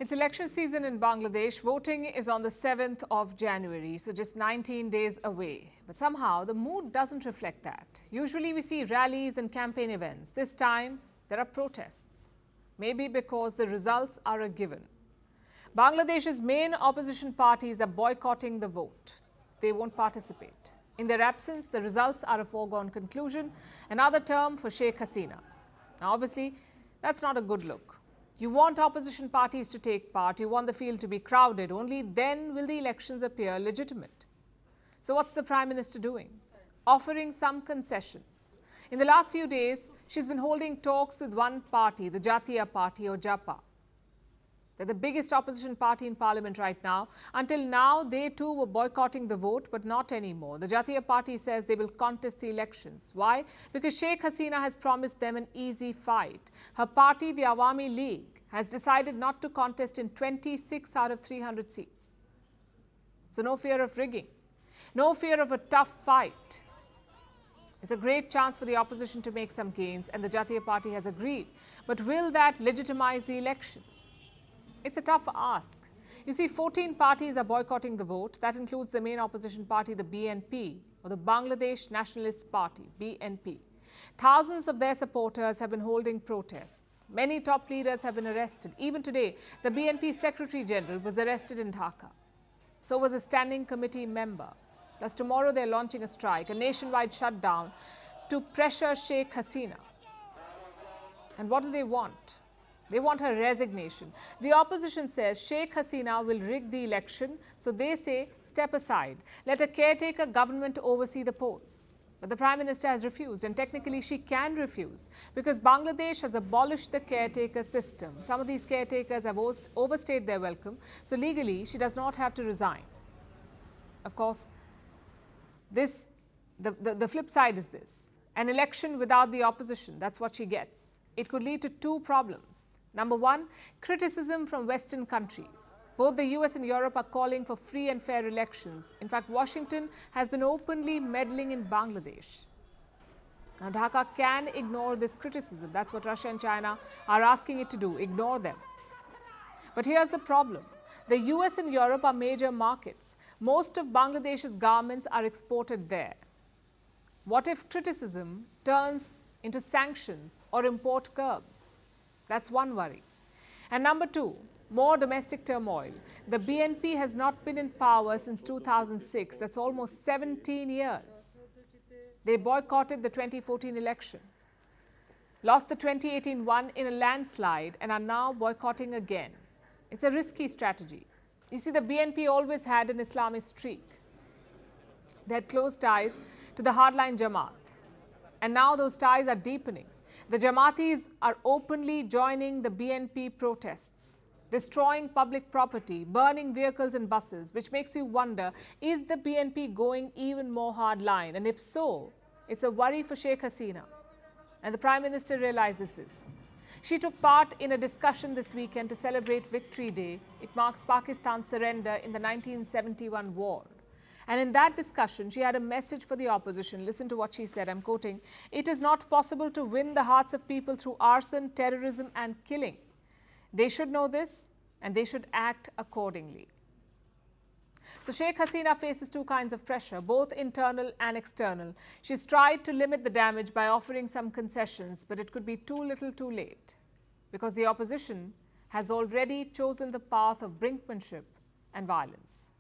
It's election season in Bangladesh. Voting is on the 7th of January, so just 19 days away. But somehow the mood doesn't reflect that. Usually we see rallies and campaign events. This time there are protests. Maybe because the results are a given. Bangladesh's main opposition parties are boycotting the vote. They won't participate. In their absence, the results are a foregone conclusion, another term for Sheikh Hasina. Now, obviously, that's not a good look. You want opposition parties to take part, you want the field to be crowded, only then will the elections appear legitimate. So what's the Prime Minister doing? Offering some concessions. In the last few days, she's been holding talks with one party, the Jatiya Party or Japa. They're the biggest opposition party in Parliament right now. Until now, they too were boycotting the vote, but not anymore. The Jatiya Party says they will contest the elections. Why? Because Sheikh Hasina has promised them an easy fight. Her party, the Awami League, has decided not to contest in 26 out of 300 seats. So no fear of rigging. No fear of a tough fight. It's a great chance for the opposition to make some gains, and the Jatiya Party has agreed. But will that legitimize the elections? It's a tough ask. You see, 14 parties are boycotting the vote. That includes the main opposition party, the BNP, or the Bangladesh Nationalist Party, BNP. Thousands of their supporters have been holding protests. Many top leaders have been arrested. Even today, the BNP Secretary General was arrested in Dhaka. So was a standing committee member. Plus, tomorrow they're launching a strike, a nationwide shutdown to pressure Sheikh Hasina. And what do they want? They want her resignation. The opposition says Sheikh Hasina will rig the election, so they say step aside. Let a caretaker government oversee the polls. But the Prime Minister has refused, and technically she can refuse because Bangladesh has abolished the caretaker system. Some of these caretakers have overstayed their welcome, so legally she does not have to resign. Of course, the flip side is this. An election without the opposition, that's what she gets. It could lead to two problems. Number one, criticism from Western countries. Both the US and Europe are calling for free and fair elections. In fact, Washington has been openly meddling in Bangladesh. Now, Dhaka can ignore this criticism. That's what Russia and China are asking it to do, ignore them. But here's the problem. The US and Europe are major markets. Most of Bangladesh's garments are exported there. What if criticism turns into sanctions or import curbs? That's one worry. And number two, more domestic turmoil. The BNP has not been in power since 2006. That's almost 17 years. They boycotted the 2014 election, lost the 2018 one in a landslide, and are now boycotting again. It's a risky strategy. You see, the BNP always had an Islamist streak. They had close ties to the Hardline Jamaat. And now those ties are deepening. The Jamatis are openly joining the BNP protests, destroying public property, burning vehicles and buses, which makes you wonder, is the BNP going even more hardline? And if so, it's a worry for Sheikh Hasina. And the Prime Minister realizes this. She took part in a discussion this weekend to celebrate Victory Day. It marks Pakistan's surrender in the 1971 war. And in that discussion, she had a message for the opposition. Listen to what she said. I'm quoting, "It is not possible to win the hearts of people through arson, terrorism, and killing. They should know this, and they should act accordingly." So Sheikh Hasina faces two kinds of pressure, both internal and external. She's tried to limit the damage by offering some concessions, but it could be too little too late because the opposition has already chosen the path of brinkmanship and violence.